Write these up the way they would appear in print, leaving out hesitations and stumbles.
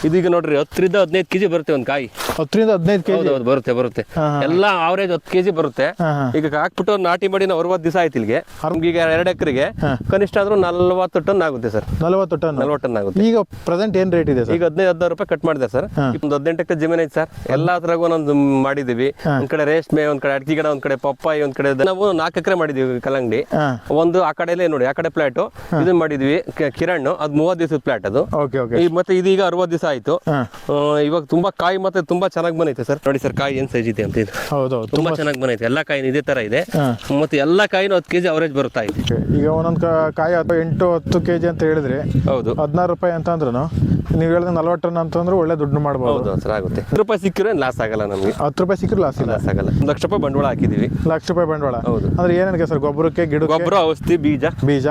ಇದೀಗ ನೋಡ್ರಿ 10-15 ಕೆಜಿ ಬರುತ್ತೆ ಒಂದ್ ಕಾಯಿ. 10-15 ಕೆಜಿ ಹೌದು ಬರುತ್ತೆ ಎಲ್ಲ ಆವರೇಜ್ 10 ಕೆಜಿ ಬರುತ್ತೆ. ಈಗ ಹಾಕ್ಬಿಟ್ಟು ನಾಟಿ ಮಾಡಿ 60 ದಿವಸ ಆಯ್ತು ಇಲ್ಲಿಗೆ. ಈಗ 2 ಎಕರೆಗೆ ಕನಿಷ್ಠ ಆದ್ರೂ 40 ಟನ್ ಆಗುತ್ತೆ ಸರ್. 40 ಟನ್ ಆಗುತ್ತೆ. ಈಗ ಪ್ರೆಸೆಂಟ್ ಏನ್ ರೇಟ್ ಇದೆ ಸರ್? ಈಗ 15-16 ರೂಪಾಯಿ ಕಟ್ ಮಾಡಿದೆ ಸರ್. ಒಂದು 18 ಎಕರೆ ಜಮೀನ್ ಐತೆ ಸರ್. ಎಲ್ಲಾ ತರಗೂ ಒಂದೊಂದು ಮಾಡಿದೀವಿ. ಒಂದ್ ಕಡೆ ರೇಷ್ಮೆ, ಒಂದ್ ಕಡೆ ಅಡಿಕೆ ಗಿಡ, ಒಂದ್ ಕಡೆ ಪಪ್ಪಾಯಿ, ಒಂದ್ ಕಡೆ ನಾವು 4 ಎಕರೆ ಮಾಡಿದೀವಿ ಕಲ್ಲಂಗಡಿ. ಒಂದು ಆ ಕಡೆ ನೋಡಿ, ಆ ಕಡೆ ಪ್ಲಾಟ್ ಇದನ್ನ ಮಾಡಿದ್ವಿ ಕಿರಣ್, ಅದು 30 ದಿವಸದ ಪ್ಲಾಟ್ ಅದು. ಮತ್ತೆ ಇದೀಗ 60 ದಿವಸ ಆಯ್ತು. ಇವಾಗ ತುಂಬಾ ಕಾಯಿ ಮತ್ತೆ ತುಂಬಾ ಚೆನ್ನಾಗಿ ಬಂದೈತೆ ಸರ್. ನೋಡಿ ಸರ್ ಕಾಯಿ ಏನ್ ಸೈಜ್ ಇದೆ ಅಂತ. ಇದು ತುಂಬಾ ಚೆನ್ನಾಗಿ ಬಂದೈತೆ. ಎಲ್ಲಾ ಕಾಯಿ ಇದೇ ತರ ಇದೆ. ಮತ್ತೆ ಎಲ್ಲಾ ಕಾಯಿನೂ 10 ಕೆಜಿ ಅವರೇಜ್ ಬರುತ್ತಾ ಇದೆ. ಈಗ ಒಂದೊಂದ್ ಕಾಯಿ 8-10 ಕೆಜಿ ಅಂತ ಹೇಳಿದ್ರೆ ಹೌದು 16 ರೂಪಾಯಿ ಅಂತ ಅಂದ್ರೂ ನೀವು ಹೇಳಿದ್ರೆ 40 ಟನ್ ಅಂತಂದ್ರೆ ಒಳ್ಳೆ ದುಡ್ಡು ಮಾಡಬಹುದು ಸರ್. ಆಗುತ್ತೆ. 10 ರೂಪಾಯಿ ಸಿಕ್ಕಿದ್ರೆ ಲಾಸ್ ಆಗಲ್ಲ ನಮಗೆ. 10 ರೂಪಾಯಿ ಸಿಕ್ಕರೆ ಲಾಸ್ ಆಗಲ್ಲ. 1 ಲಕ್ಷ ರೂಪಾಯಿ ಬಂಡವಾಳ ಹಾಕಿದೀವಿ. 1 ಲಕ್ಷ ರೂಪಾಯಿ ಬಂಡವಾಳ. ಹೌದು. ಅಂದ್ರೆ ಏನೇನಿದೆ ಸರ್? ಗೊಬ್ಬರಕ್ಕೆ, ಗಿಡ, ಗೊಬ್ಬರ, ಔಷಧಿ, ಬೀಜ.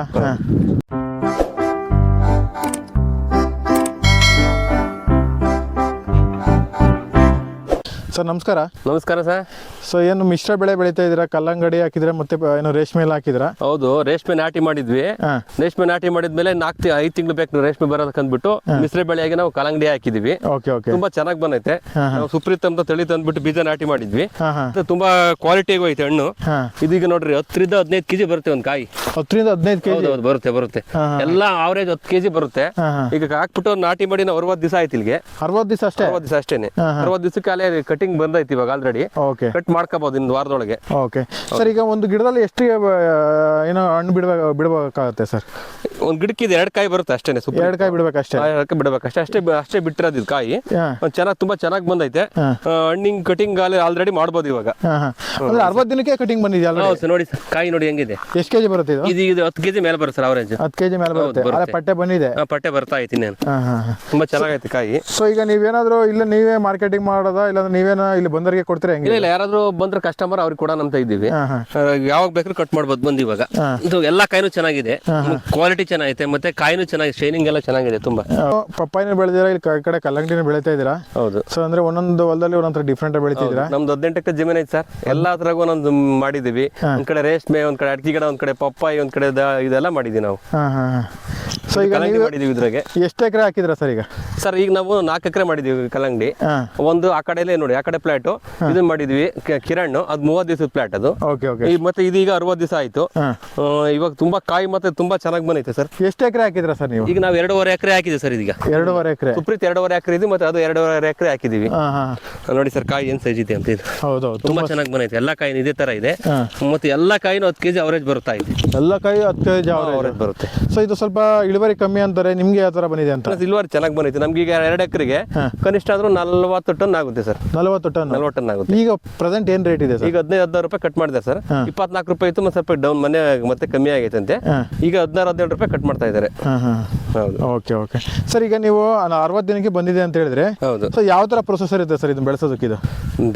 ಸರ್ ನಮಸ್ಕಾರ. ನಮಸ್ಕಾರ ಸರ್. ಸೊ ಏನು ಮಿಶ್ರ ಬೆಳೆ ಬೆಳೀತಾ ಇದೀರಾ? ಕಲ್ಲಂಗಡಿ ಹಾಕಿದ್ರೆ ಮತ್ತೆ ಏನು ರೇಷ್ಮೆ ಎಲ್ಲ ಹಾಕಿದ್ರಾ? ಹೌದು, ರೇಷ್ಮೆ ನಾಟಿ ಮಾಡಿದ್ವಿ. ರೇಷ್ಮೆ ನಾಟಿ ಮಾಡಿದ್ಮೇಲೆ 4-5 ತಿಂಗಳು ಬೇಕು ರೇಷ್ಮೆ ಬರೋದಕ್ಕೆ ಅಂದ್ಬಿಟ್ಟು ಮಿಶ್ರ ಬೆಳೆಯಾಗಿ ನಾವು ಕಲ್ಲಂಗಡಿ ಹಾಕಿದ್ವಿ. ತುಂಬಾ ಚೆನ್ನಾಗಿ ಬಂದೈತೆ. ನಾವು ಸುಪ್ರೀತ್ ಅಂತ ತಳಿ ತಂದ್ಬಿಟ್ಟು ಬೀಜ ನಾಟಿ ಮಾಡಿದ್ವಿ. ತುಂಬಾ ಕ್ವಾಲಿಟಿ ಐತೆ ಹಣ್ಣು. ಇದೀಗ ನೋಡ್ರಿ 10-15 ಕೆಜಿ ಬರುತ್ತೆ ಒಂದ್ ಕಾಯಿ. 10-15 ಕೆಜಿ ಬರುತ್ತೆ. ಎಲ್ಲ ಆವರೇಜ್ 10 ಕೆಜಿ ಬರುತ್ತೆ. ಈಗ ಹಾಕ್ಬಿಟ್ಟು ನಾಟಿ ಮಾಡಿ 60 ದಿವಸ ಆಯ್ತು ಇಲ್ಲಿಗೆ. 60 ದಿವಸ ಅಷ್ಟೇ? 60 ದಿವಸ ಅಷ್ಟೇನೆ. 60 ದಿವಸಕ್ಕೆ ಅಲ್ಲೇ ಕಟಿಂಗ್ ಬಂದೈತಿ ಇವಾಗ ಆಲ್ರೆಡಿ. ಕಟ್ ಮಾಡ್ಕೋಬಹುದು ಇನ್ನು ವಾರದೊಳಗೆ. ಸರ್ ಈಗ ಒಂದು ಗಿಡದಲ್ಲಿ ಎಷ್ಟು ಏನೋ ಹಣ್ಣು ಬಿಡಬೇಕಾಗುತ್ತೆ ಸರ್? ಒಂದ್ ಗಿಡಕ್ಕೆ 2 ಕಾಯಿ ಬರುತ್ತೆ ಅಷ್ಟೇನೆ. 2 ಕಾಯಿ ಬಿಡ್ಬೇಕಷ್ಟೇ? ಅಷ್ಟೇ ಬಿಟ್ಟಿರೋದು ಇದು ಕಾಯಿ. ತುಂಬಾ ಚೆನ್ನಾಗಿ ಬಂದೈತೆ. ಹಣ್ಣಿಂಗ್ ಕಟಿಂಗ್ ಆಲ್ರೆಡಿ ಮಾಡ್ಬೋದು ಇವಾಗ. ಅಂದ್ರೆ 60 ದಿನಕ್ಕೆ ಕಟಿಂಗ್ ಬಂದಿದೆ ನೋಡಿ ಕಾಯಿ ನೋಡಿ ಹೆಂಗಿದೆ. ಎಷ್ಟು ಕೆಜಿ ಬರುತ್ತೆ ಇದು? ಇದು 10 ಕೆಜಿ ಮೇಲೆ ಬರುತ್ತೆ ಸರ್ ಅವರೇಜ್. 10 ಕೆಜಿ ಮೇಲೆ ಬರುತ್ತೆ. ಪಟ್ಟೆ ಬಂದಿದೆ? ಪಟ್ಟೆ ಬರ್ತಾ ಐತಿ. ತುಂಬಾ ಚೆನ್ನಾಗೈತೆ ಕಾಯಿ. ಸೊ ಈಗ ನೀವೇನಾದ್ರೂ ಇಲ್ಲ ನೀವೇ ಮಾರ್ಕೆಟಿಂಗ್ ಮಾಡೋದಾ, ಇಲ್ಲ ನೀವೇನ ಇಲ್ಲಿ ಬಂದರಿಗೆ ಕೊಡ್ತೀರಾ? ಇಲ್ಲ, ಯಾರಾದ್ರೂ ಬಂದ್ರೆ ಕಸ್ಟಮರ್ ಅವ್ರಿಗೆ ಕೂಡ ಅಂತ ಇದ್ದೀವಿ. ಯಾವಾಗ ಬೇಕಾದ್ರೂ ಕಟ್ ಮಾಡ್ಬೋದು ಬಂದು. ಇವಾಗ ಇದು ಎಲ್ಲಾ ಕಾಯಿನೂ ಚೆನ್ನಾಗಿದೆ, ಕ್ವಾಲಿಟಿ ಚೆನ್ನಾಗೈತೆ, ಮತ್ತೆ ಕಾಯಿನೂ ಚೆನ್ನಾಗಿ ಶೈನಿಂಗ್ ಎಲ್ಲ ಚೆನ್ನಾಗಿದೆ. ತುಂಬಾ ಪಪ್ಪಾಯಿನ ಬೆಳೆದಿರಾ, ಇಲ್ಲಿ ಕಡೆ ಕಲ್ಲಂಗಡಿನ ಬೆಳಿತಾ ಇದೀರಾ? ಹೌದು. ಸೊ ಅಂದ್ರೆ ಒಂದೊಂದು ಹೊಲದಲ್ಲಿ ಒಂದೊಂದು ಡಿಫ್ರೆಂಟ್ ಬೆಳಿತಿದ್ದೀರಾ? ನಮ್ದು 18 ಎಕರೆ ಜಮೀನ್ ಐತೆ ಸರ್. ಎಲ್ಲಾ ತರಗೂ ಒಂದೊಂದು ಮಾಡಿದೀವಿ. ಒಂದ್ ಕಡೆ ರೇಷ್ಮೆ, ಒಂದ್ ಕಡೆ ಅಡಿಕೆ ಗಿಡ, ಒಂದ್ ಕಡೆ ಪಪ್ಪಾಯಿ, ಒಂದ್ ಕಡೆ ಇದೆಲ್ಲ ಮಾಡಿದೀವಿ ನಾವು. ಸೊ ಈಗ ಮಾಡಿದೀವಿ. ಇದ್ರಾಗೆ ಎಷ್ಟು ಎಕರೆ ಹಾಕಿದ್ರ ಸರ್? ಈಗ ಸರ್ ಈಗ ನಾವು 4 ಎಕರೆ ಮಾಡಿದೀವಿ ಕಲ್ಲಂಗಡಿ. ಒಂದು ಆ ಕಡೆ ನೋಡಿ, ಆ ಕಡೆ ಪ್ಲಾಟ್ ಇದನ್ನ ಮಾಡಿದ್ವಿ ಕಿರಣ್, ಅದು 30 ದಿವಸದ ಪ್ಲಾಟ್ ಅದು. ಮತ್ತೆ ಇದೀಗ 60 ದಿವಸ ಆಯ್ತು. ಇವಾಗ ತುಂಬಾ ಕಾಯಿ ಮತ್ತೆ ತುಂಬಾ ಚೆನ್ನಾಗಿ ಬಂದೈತೆ ಸರ್. ಎಷ್ಟು ಎಕರೆ ಹಾಕಿದ್ರ ಸರ್ ನೀವು? ಈಗ ನಾವು 2.5 ಎಕರೆ ಹಾಕಿದ್ವಿ ಸರ್. ಇದೀಗ 2.5 ಎಕರೆ ಸುಪ್ರೀತ್ 2.5 ಎಕರೆ ಇದೆ, ಮತ್ತೆ ಅದು 2.5 ಎಕರೆ ಹಾಕಿದೀವಿ. ನೋಡಿ ಸರ್ ಕಾಯಿ ಏನ್ ಸೈಜ್ ಇದೆ ಅಂತ. ಇದು ತುಂಬಾ ಚೆನ್ನಾಗಿ ಬಂದೈತೆ. ಎಲ್ಲಾ ಕಾಯಿ ಇದೇ ತರ ಇದೆ. ಮತ್ತೆ ಎಲ್ಲಾ ಕಾಯಿನೂ 10 ಕೆಜಿ ಅವರೇಜ್ ಬರುತ್ತಾ ಇದೆ. ಎಲ್ಲಾ ಕಾಯಿ 10 ಕೆಜಿ ಅವರೇಜ್ ಬರುತ್ತೆ. ಸೊ ಇದು ಸ್ವಲ್ಪ ಇಳುವರಿ ಕಮ್ಮಿ ಅಂತಾರೆ, ನಿಮ್ಗೆ ಯಾವ ತರ ಬಂದಿದೆ ಅಂತ? ಇಳುವರಿ ಚೆನ್ನಾಗಿ ಬಂದೈತೆ. ನಮ್ಗೆ ಈಗ 2 ಎಕರೆಗೆ ಕನಿಷ್ಠ ಆದ್ರೂ 40 ಟನ್ ಆಗುತ್ತೆ ಸರ್. 40 ಟನ್ ಆಗುತ್ತೆ. ಈಗ ಪ್ರೆಸೆಂಟ್ ಏನ್ ರೇಟ್ ಇದೆ ಸರ್? ಈಗ 15-16 ರೂಪಾಯಿ ಕಟ್ ಮಾಡಿದೆ ಸರ್. 24 ರೂಪಾಯಿ ಇತ್ತು, ಮತ್ತೆ ಸ್ವಲ್ಪ ಡೌನ್ ಮನೆ ಮತ್ತೆ ಕಮ್ಮಿ ಆಗೈತೆ ಅಂತೆ. ಈಗ 16-17 ರೂಪಾಯಿ ಕಟ್ ಮಾಡ್ತಾ ಇದ್ದಾರೆ. Okay sir. ಈಗ ನೀವು 60 ದಿನಕ್ಕೆ ಬಂದಿದೆ ಅಂತ ಹೇಳಿದ್ರೆ, ಹೌದು. ಸೊ ಯಾವ ತರ ಪ್ರೊಸೆಸರ್ ಇದೆ ಸರ್ ಇದನ್ನ ಬೆಳೆಸೋದಕ್ಕೆ? ಇದು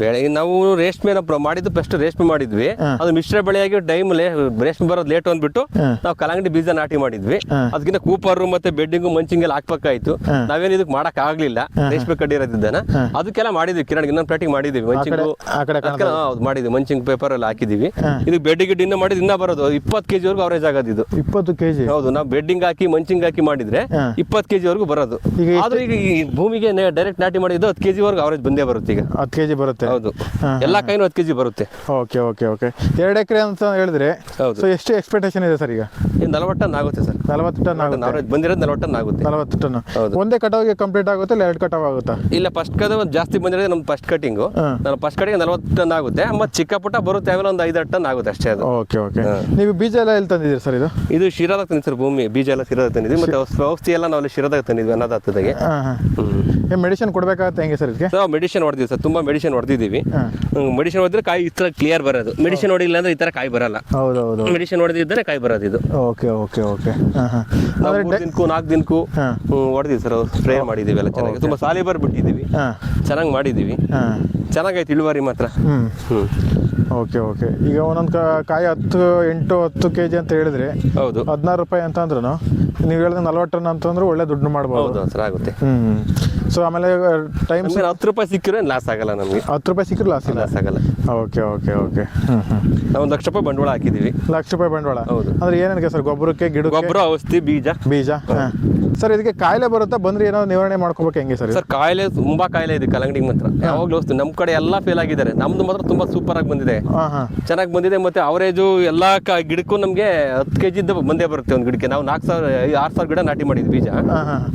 ಬೆಳೆ ನಾವು ರೇಷ್ಮೆ ಮಾಡಿದ್ದು ಫಸ್ಟ್ ರೇಷ್ಮೆ ಮಾಡಿದ್ವಿ. ಅದು ಮಿಶ್ರ ಬೆಳೆಯಾಗಿ ಟೈಮ್ ರೇಷ್ಮೆ ಬರೋದು ಲೇಟ್ ಅಂದ್ಬಿಟ್ಟು ನಾವು ಕಲ್ಲಂಗಡಿ ಬೀಜ ನಾಟಿ ಮಾಡಿದ್ವಿ. ಅದಕ್ಕಿಂತ ಕೂಪರ್ ಮತ್ತೆ ಬೆಡ್ಡಿಂಗು ಮಂಚಿಂಗ್ ಎಲ್ಲ ಹಾಕ್ಬೇಕಾಯ್ತು. ನಾವೇನು ಇದಕ್ಕೆ ಮಾಡಕ್ ಆಗ್ಲಿಲ್ಲ, ರೇಷ್ಮೆ ಕಡ್ಡಿ ಇರೋದಿದ್ದಾನ. ಅದಕ್ಕೆಲ್ಲ ಮಾಡಿದ್ವಿ. ಕಿರಣ್ ಇನ್ನೊಂದು ಪ್ಲಾಟಿಂಗ್ ಮಾಡಿದ್ವಿ. ಮಾಡಿದ್ವಿ ಮಂಚಿಂಗ್ ಪೇಪರ್ ಎಲ್ಲ ಹಾಕಿದೀವಿ. ಇದು ಬೆಡ್ಡಿಗೆ ಇನ್ನ ಮಾಡಿದ್ ಇನ್ನ ಬರೋದು 20 ಕೆಜಿ ವರೆಗೂ ಅವರೇಜ್ ಆಗೋದು. ಇದು 20 ಕೆಜಿ? ಹೌದು. ನಾವು ಬೆಡ್ಡಿಂಗ್ ಹಾಕಿ ಮಂಚಿಂಗ್ ಹಾಕಿ ಮಾಡಿದ್ರೆ 20 ಕೆಜಿ ವರೆಗೂ ಬರೋದು. ಆದ್ರೆ ಈಗ ಈ ಭೂಮಿಗೆ ಡೈರೆಕ್ಟ್ ನಾಟಿ ಮಾಡಿದ್ದು 10 ಕೆಜಿ ವರೆಗೂ ಅವರೇಜ್ ಬಂದೇ ಬರುತ್ತೆ. ಈಗ 10 ಕೆಜಿ ಬರುತ್ತೆ. ಹೌದು. ಎಲ್ಲಾ ಕಾಯಿನೂ 10 ಕೆಜಿ ಬರುತ್ತೆ. ಓಕೆ 2 ಎಕರೆ ಅಂತ ಹೇಳಿದ್ರೆ, ಸೊ ಎಷ್ಟು ಎಕ್ಸ್ಪೆಕ್ಟೇಷನ್ ಇದೆ ಸರ್? ಈಗ 40 ಟನ್ ಆಗುತ್ತೆ ಸರ್. 40 ಟನ್ ಆಗುತ್ತೆ. ಬಂದಿರೋದು 40 ಟನ್ ಆಗುತ್ತೆ. 40 ಟನ್ ಒಂದೇ ಕಟಾವಿಗೆ ಕಂಪ್ಲೀಟ್ ಆಗುತ್ತೆ, ಇಲ್ಲ 2 ಕಟಾವ್ ಆಗುತ್ತಾ? ಇಲ್ಲ, ಫಸ್ಟ್ ಜಾಸ್ತಿ ಬಂದಿರೋದು ನಮ್ದು ಫಸ್ಟ್ ಕಟಿಂಗ್. ನಾನು ಫಸ್ಟ್ ಕಟಿಂಗ್ 40 ಟನ್ ಆಗುತ್ತೆ. ಮತ್ತೆ ಚಿಕ್ಕ ಪುಟ್ಟ ಬರುತ್ತೆ, ಆಮೇಲೆ ಒಂದು 5-6 ಟನ್ ಆಗುತ್ತೆ ಅಷ್ಟೇ. ಅದು ಓಕೆ. ನೀವು ಬೀಜ ಎಲ್ಲ ಎಲ್ಲಿ ತಂದಿದ್ದೀರಿ ಸರ್? ಇದು ಶಿರಾದಾಗ ತಂದಿದ್ದೀವಿ ಸರ್. ಭೂಮಿ ಬೀಜ ಎಲ್ಲ ಶಿರಾದಾಗ ತಂದಿದ್ವಿ. ಮತ್ತೆ ಔಷಧಿ ಎಲ್ಲ ನಾವು ಶಿರಾದಾಗ ತಂದಿದ್ವಿ. ಅನ್ನದಾತದಾಗೆ ಮೆಡಿಸಿನ್ ಕೊಡ್ಬೇಕಾಗತ್ತೆ ಹೆಂಗೆ ಸರ್ ಇದಕ್ಕೆ? ಮೆಡಿಸಿನ್ ಹೊಡೆದಿವಿ ಸರ್. ತುಂಬಾ ಮೆಡಿಸಿನ್ ಹೊಡೆದಿದ್ದೀವಿ. ಮೆಡಿಸಿನ್ ಹೊಡೆದ್ರೆ ಕಾಯಿ ಈ ತರ ಕ್ಲಿಯರ್ ಬರೋದು. ಮೆಡಿಸಿನ್ ಹೊಡಿಲ್ಲ ಅಂದ್ರೆ ಈ ತರ ಕಾಯಿ ಬರಲ್ಲ. ಹೌದು. ಮೆಡಿಸಿನ್ ಹೊಡೆದಿದ್ದರೆ ಕಾಯಿ ಬರೋದು ಇದು. ಓಕೆ 3 ದಿನಕ್ಕೂ 4 ದಿನಕ್ಕೂ ಹೊಡೆದಿವಿ ಸರ್. ಸ್ಪ್ರೇ ಮಾಡಿದೀವಿ ಎಲ್ಲ ಚೆನ್ನಾಗಿ. ತುಂಬಾ ಸಾಲಿಬರ್ ಬಿಟ್ಟಿದ್ದೀವಿ. ಚೆನ್ನಾಗಿ ಮಾಡಿದೀವಿ. ಚೆನ್ನಾಗೈತೆ ಇಳುವರಿ ಮಾತ್ರ. ಓಕೆ ಈಗ ಒಂದೊಂದು ಕಾಯಿ 8-10 ಕೆಜಿ ಅಂತ ಹೇಳಿದ್ರೆ, ಹೌದು, 16 ರೂಪಾಯಿ ಅಂತ ಅಂದ್ರೂ ನೀವು ಹೇಳಿದ್ರೆ 40 ಟನ್ ಅಂತಂದ್ರೆ ಒಳ್ಳೆ ದುಡ್ಡು ಮಾಡ್ಬೋದು ಸರ್. ಆಗುತ್ತೆ. ಸೊ ಆಮೇಲೆ ಟೈಮ್ 10 ರೂಪಾಯಿ ಸಿಕ್ಕಿದ್ರೆ ಲಾಸ್ ಆಗಲ್ಲ ನಮಗೆ. 10 ರೂಪಾಯಿ ಸಿಕ್ಕರೆ ಲಾಸ್ ಆಗಲ್ಲ. ಓಕೆ ನಾವು 1 ಲಕ್ಷ ರೂಪಾಯಿ ಬಂಡವಾಳ ಹಾಕಿದೀವಿ. 1 ಲಕ್ಷ ರೂಪಾಯಿ ಬಂಡವಾಳ. ಹೌದು. ಅಂದ್ರೆ ಏನೇನಿದೆ ಸರ್? ಗೊಬ್ಬರಕ್ಕೆ, ಗಿಡ, ಗೊಬ್ಬರ, ಔಷಧಿ, ಬೀಜ. ಸರ್ ಇದಕ್ಕೆ ಕಾಯಿಲೆ ಬರುತ್ತಾ ಬಂದ್ರೆ ಏನೋ ನಿವಾರಣೆ ಮಾಡ್ಕೋಬೇಕು ಹೆಂಗೆ ಸರ್ ಸರ್ ಕಾಯಿಲೆ ತುಂಬಾ ಕಾಯಿಲೆ ಇದೆ ಕಲ್ಲಂಗಡಿ ಮಾತ್ರ ಯಾವಾಗ್ಲೂ ವಸ್ತು ನಮ್ಮ ಕಡೆ ಎಲ್ಲಾ ಫೇಲ್ ಆಗಿದ್ದಾರೆ, ನಮ್ದು ಮಾತ್ರ ತುಂಬಾ ಸೂಪರ್ ಆಗಿ ಬಂದಿದೆ, ಚೆನ್ನಾಗಿ ಬಂದಿದೆ. ಮತ್ತೆ ಅವರೇಜು ಎಲ್ಲಾ ಗಿಡಕ್ಕೂ ನಮ್ಗೆ 10 kg ಬಂದೇ ಬರುತ್ತೆ ಒಂದು ಗಿಡಕ್ಕೆ. ನಾವು 4,000-6,000 ಗಿಡ ನಾಟಿ ಮಾಡಿದ್ವಿ ಬೀಜ,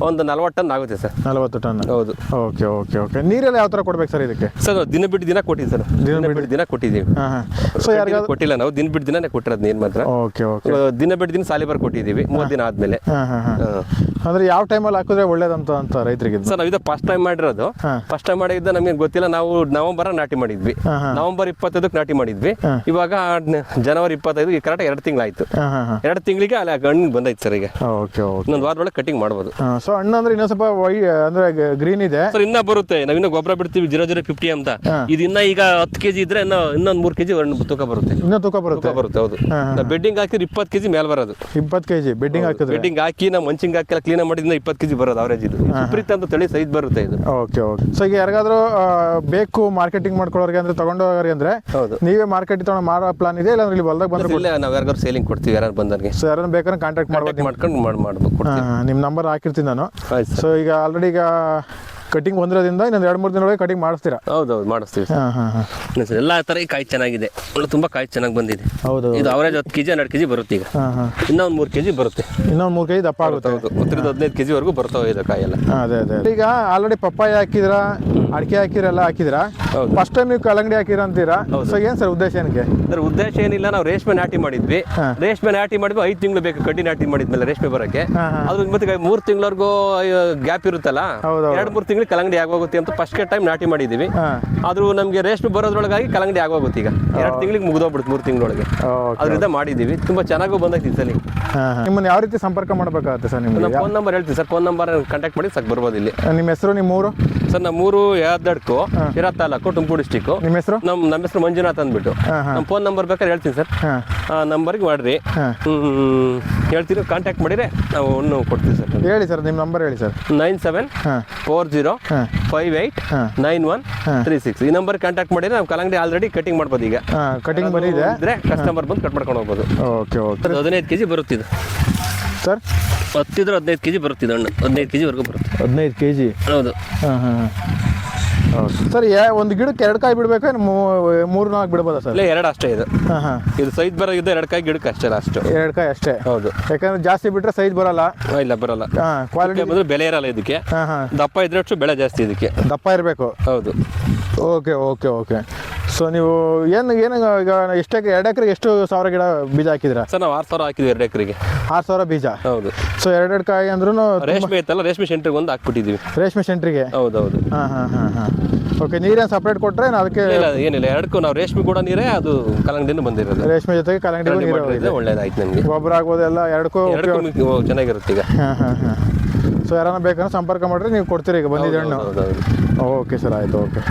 ಒಂದು 40 ಟನ್ ಆಗುತ್ತೆ ಸರ್. 40 ಟನ್, ಹೌದು. Okay okay okay. ನೀರೆಲ್ಲ ಯಾವ ತರ ಕೊಡ್ಬೇಕು ಸರ್ ಇದಕ್ಕೆ? ಸರ್ ದಿನ ಬಿಟ್ಟು ದಿನ ಕೊಟ್ಟಿದ್ದೀವಿ ಸರ್, ದಿನ ಬಿಟ್ಟು ದಿನ ಕೊಟ್ಟಿದ್ದೀವಿ. ಸೊ ಯಾರಿಗಾದ್ರು ಕೊಟ್ಟಿಲ್ಲ, ನಾವು ದಿನ ಬಿಟ್ಟು ದಿನನೇ ಕೊಟ್ಟಿರೋದು ನೀರು ಮಾತ್ರ. Okay okay. ದಿನ ಬಿಟ್ಟು ದಿನ ಸಾಲಿಬಾರ್ ಕೊಟ್ಟಿದ್ದೀವಿ 30 ದಿನ ಆದ್ಮೇಲೆ. ಅಂದ್ರೆ ಯಾವ ಟೈಮಲ್ಲಿ ಹಾಕಿದ್ರೆ ಒಳ್ಳೇದಂತ ಅಂತ ರೈತರಿಗೆ? ಸರ್ ನಾವು ಇದು ಫಸ್ಟ್ ಟೈಮ್ ಮಾಡಿರೋದು, ಫಸ್ಟ್ ಟೈಮ್ ಮಾಡಿದ್ದ ನಮಗೆ ಗೊತ್ತಿಲ್ಲ. ನಾವು ನವೆಂಬರ್ ನಾಟಿ ಮಾಡಿದ್ವಿ, ನವೆಂಬರ್ 25ಕ್ಕೆ ನಾಟಿ ಮಾಡಿದ್ವಿ. ಇವಾಗ ಜನವರಿ 25 ಕರೆಕ್ಟ್ 2 ತಿಂಗಳಾಯ್ತು. 2 ತಿಂಗಳಿಗೆ ಅಲ್ಲಿ ಹಣ್ಣು ಬಂದೈತೆ ಸರ್. ಈಗ ಓಕೆ ಓಕೆ. ಇನ್ನೊಂದು ವಾರದೊಳಗೆ ಕಟಿಂಗ್ ಮಾಡ್ಬೋದು. ಸೊ ಹಣ್ಣು ಅಂದ್ರೆ ಇನ್ನೊಂದು ಸ್ವಲ್ಪ ಅಂದ್ರೆ ಗ್ರೀನ್ ಇದೆ ಸರ್, ಇನ್ನ ಬರುತ್ತೆ. ನಾವಿನ್ನ ಗೊಬ್ಬರ ಬಿಡ್ತೀವಿ 0050 ಅಂತ. ಇದು ಇನ್ನ ಈಗ 10 kg ಇದ್ರೆ ಇನ್ನೊಂದು 3 kg ತೂಕ ಬರುತ್ತೆ. ಇನ್ನೂ ತೂಕ ಬರುತ್ತೆ? ಹೌದು. ಬೆಡ್ಡಿಂಗ್ ಹಾಕಿದ್ರೆ 20 kg ಮೇಲೆ ಬರೋದು. 20 kg ಬೆಡ್ಡಿಂಗ್ ಹಾಕಿದ್ರೆ? ಬೆಡ್ಡಿಂಗ್ ಹಾಕಿ ನಾವು ಮಂಚಿಂಗ್ ಹಾಕಿ ಕ್ಲೀನ್ ಮಾಡಿದ್ರೆ 20 kg ಬರೋದು ಅವರೇಜ್. ಇದು ಸುಪ್ರೀತ್ ಅಂತ ತಳಿ ಸೈಜ್ ಬರುತ್ತೆ ಇದು. Okay okay. ಸೊ ಈಗ ಯಾರಿಗಾದ್ರೂ ಬೇಕು ಮಾರ್ಕೆಟಿಂಗ್ ಮಾಡ್ಕೊಳ್ಳೋರಿಗೆ ಅಂದ್ರೆ ತಗೊಂಡೋಗಿ ಅಂದ್ರೆ ನೀವೇ ಮಾರ್ಕೆಟ್ ತಗೊಂಡು ಮಾರೋ ಪ್ಲಾನ್ ಇದೆ, ಇಲ್ಲ ಇಲ್ಲಿ ಹೊಲದಾಗ ಬಂದ್ರೆ? ಇಲ್ಲ, ನಾವು ಯಾರಿಗಾರು ಸೇಲಿಂಗ್ ಕೊಡ್ತೀವಿ, ಯಾರು ಬಂದವ್ರಿಗೆ. ಸೊ ಯಾರನ್ನ ಬೇಕಾದ್ರೆ ಕಾಂಟ್ಯಾಕ್ಟ್ ಮಾಡ್ಕೊಂಡು ಮಾಡ್ಬೇಕು. ನಿಮ್ಮ ನಂಬರ್ ಹಾಕಿರ್ತೀನಿ ನಾನು. ಸೊ ಈಗ ಆಲ್ರೆಡಿ ಈಗ ಕಟಿಂಗ್ ಬಂದಿರೋದ್ರಿಂದ ಇನ್ನೊಂದು 2-3 ದಿನದೊಳಗೆ ಕಟಿಂಗ್ ಮಾಡಿಸ್ತೀರಾ? ಹೌದು ಮಾಡಿಸ್ತೀವಿ. ಎಲ್ಲ ತರ ಕಾಯಿ ಚೆನ್ನಾಗಿದೆ, ತುಂಬಾ ಕಾಯಿ ಚೆನ್ನಾಗಿ ಬಂದಿದೆ. ಹೌದು. ಇದು ಅವರೇಜ್ 10 kg 12 kg ಬರುತ್ತೆ. ಈಗ ಇನ್ನೊಂದು 3 kg ಬರುತ್ತೆ. ಇನ್ನೊಂದು 3 kg ದಪ್ಪ ಆಗುತ್ತೆ. ಹೌದು, 15 kg ವರೆಗೂ ಬರ್ತಾವೆ ಇದು ಕಾಯಿ ಎಲ್ಲ. ಅದೇ ಅದೇ. ಈಗ ಆಲ್ರೆಡಿ ಪಪ್ಪಾಯ ಹಾಕಿದ್ರ, ಅಡಿಕೆ ಹಾಕಿದ್ರೆಲ್ಲ ಹಾಕಿದ್ರ, ಫಸ್ಟ್ ಟೈಮ್ ನೀವು ಕಲ್ಲಂಗಡಿ ಹಾಕಿರ ಅಂತೀರಾ? ಸೊ ಏನ್ ಸರ್ ಉದ್ದೇಶ ಏನಕ್ಕೆ? ಸರ್ ಉದ್ದೇಶ ಏನಿಲ್ಲ, ನಾವು ರೇಷ್ಮೆ ನಾಟಿ ಮಾಡಿದ್ವಿ. ರೇಷ್ಮೆ ನಾಟಿ ಮಾಡಿದ್ವಿ 5 ತಿಂಗಳು ಬೇಕು ಕಡ್ಡಿ ನಾಟಿ ಮಾಡಿದ್ಮೇಲೆ ರೇಷ್ಮೆ ಬರಕ್ಕೆ. ಅದ್ರ ಮತ್ತೆ 3 ತಿಂಗಳವರೆಗೂ ಗ್ಯಾಪ್ ಇರುತ್ತಲ್ಲ, 2-3 ತಿಂಗಳು ಕಲ್ಲಂಗಡಿ ಆಗೋಗುತ್ತೆ ಅಂತ ಫಸ್ಟ್ ಟೈಮ್ ನಾಟಿ ಮಾಡಿದೀವಿ. ಆದ್ರೂ ನಮ್ಗೆ ರೇಷ್ಮೆ ಬರೋದ್ರೊಳಗಾಗಿ ಕಲ್ಲಂಗಡಿ ಆಗೋಗುತ್ತೆ. ಈಗ 2 ತಿಂಗಳಿಗೆ ಮುಗಿದೋಗ್ಬಿಡುತ್ತೆ 3 ತಿಂಗಳೊಳಗೆ. ಅದರಿಂದ ಮಾಡಿದೀವಿ, ತುಂಬಾ ಚೆನ್ನಾಗೂ ಬಂದೈತಿ ಈ ಸಲ. ನಿಮ್ಮನ್ನ ಯಾವ ರೀತಿ ಸಂಪರ್ಕ ಮಾಡಬೇಕಾಗುತ್ತೆ ಸರ್? ನಿಮ್ಗೆ ಫೋನ್ ನಂಬರ್ ಹೇಳ್ತೀವಿ ಸರ್, ಫೋನ್ ನಂಬರ್ ಕಾಂಟ್ಯಾಕ್ಟ್ ಮಾಡಿ ಸಾಕು ಬರ್ಬೋದು ಇಲ್ಲಿ. ನಿಮ್ಮ ಹೆಸರು, ನಿಮ್ಮ ಊರು? ಸರ್ ನಮ್ಮೂರು ಯಾದಡ್ಕು, ಶಿರಾ ತಾಲೂಕು, ತುಮಕೂರು ಡಿಸ್ಟಿಕ್. ನಿಮ್ಮ ಹೆಸರು? ನಮ್ಮ ಹೆಸರು ಮಂಜುನಾಥ್ ಅಂದ್ಬಿಟ್ಟು. ನಮ್ಮ ಫೋನ್ ನಂಬರ್ ಬೇಕಾದ್ರೆ ಹೇಳ್ತೀನಿ ಸರ್, ಆ ನಂಬರ್ಗೆ ಮಾಡ್ರಿ. ಹೇಳ್ತೀರಿ, ಕಾಂಟ್ಯಾಕ್ಟ್ ಮಾಡಿದ್ರೆ ನಾವು ಹಣ್ಣು ಕೊಡ್ತೀವಿ ಸರ್. ಹೇಳಿ ಸರ್, ನಿಮ್ಮ ನಂಬರ್ ಹೇಳಿ ಸರ್. 9740589136. ಈ ನಂಬರ್ ಕಾಂಟ್ಯಾಕ್ಟ್ ಮಾಡಿದ್ರೆ ನಾವು ಕಲ್ಲಂಗಡಿ ಆಲ್ರೆಡಿ ಕಟಿಂಗ್ ಮಾಡ್ಬೋದು. ಈಗ ಕಟಿಂಗ್ ಬಂದಿದೆ, ಕಸ್ಟಮರ್ ಬಂದು ಕಟ್ ಮಾಡ್ಕೊಂಡು ಹೋಗ್ಬೋದು. Okay okay. 15 kg ಬರುತ್ತಿದ್ದು ಸರ್, 15 kg ಬರುತ್ತಿದ್ದು ಹಣ್ಣು. 15 kg ವರೆಗೂ ಬರುತ್ತೆ. 15 kg? ಹೌದು. ಸರ್ ಒಂದು ಗಿಡಕ್ಕೆ 2 ಕಾಯಿ ಬಿಡ್ಬೇಕಾ, 3-4 ಬಿಡ್ಬೋದಾ ಸರ್? ಇಲ್ಲ, 2 ಅಷ್ಟೇ ಇದು. ಇದು ಸೈಜ್ ಬರೋದು 2 ಕಾಯಿ ಗಿಡಕ್ಕೆ ಅಷ್ಟೇ, ಅಷ್ಟು 2 ಕಾಯಿ ಅಷ್ಟೇ. ಹೌದು, ಯಾಕಂದ್ರೆ ಜಾಸ್ತಿ ಬಿಟ್ರೆ ಸೈಜ್ ಬರಲ್ಲ. ಇಲ್ಲ ಬರಲ್ಲ. ಕ್ವಾಲಿಟಿ ಬಂದ್ರೆ ಬೆಲೆ ಇರಲ್ಲ ಇದಕ್ಕೆ. ದಪ್ಪ ಇದ್ರೆ ಅಷ್ಟು ಬೆಳೆ ಜಾಸ್ತಿ ಇದಕ್ಕೆ. ದಪ್ಪ ಇರಬೇಕು. ಹೌದು. Okay okay okay. ಸೊ ನೀವು ಏನು ಈಗ ಎಷ್ಟು 2 ಎಕರೆಗೆ ಎಷ್ಟು 1000 ಗಿಡ ಬೀಜ ಹಾಕಿದಿರಾ ಸರ್? ನಾವು 6,000 ಹಾಕಿದ್ವಿ 2 ಎಕರೆಗೆ. 6,000 ಬೀಜ? ಹೌದು. ಸೊ 2 ಕಾಯಿ ಅಂದ್ರೂ ರೇಷ್ಮೆ ಇತ್ತಲ್ಲ, ರೇಷ್ಮೆ ಸೆಂಟ್ರಿಗೆ ಒಂದು ಹಾಕ್ಬಿಟ್ಟಿದ್ದೀವಿ. ರೇಷ್ಮೆ ಸೆಂಟ್ರಿಗೆ? ಹೌದೌದು. ಓಕೆ. ನೀರೇನು ಸಪ್ರೇಟ್ ಕೊಟ್ಟರೆ ಅದಕ್ಕೆ? ಏನಿಲ್ಲ, 2ಕ್ಕೂ ನಾವು ರೇಷ್ಮೆ ಕೂಡ ನೀರೇ, ಅದು ಕಲ್ಲಂಗಡಿನೂ ಬಂದಿರೋದು. ರೇಷ್ಮೆ ಜೊತೆಗೆ ಕಲ್ಲಂಗಡಿ ಒಳ್ಳೇದಾಯ್ತು ನಮಗೆ. ಗೊಬ್ಬರ ಆಗ್ಬೋದೆಲ್ಲ 2ಕ್ಕೂ ಚೆನ್ನಾಗಿರುತ್ತೆ ಈಗ. ಸೊ ಯಾರನ್ನ ಬೇಕಂದ್ರೆ ಸಂಪರ್ಕ ಮಾಡಿದ್ರೆ ನೀವು ಕೊಡ್ತೀರಿ. ಈಗ ಬಂದಿದ್ದೆ ಹಣ್ಣು. ಓಕೆ ಸರ್, ಆಯಿತು. ಓಕೆ.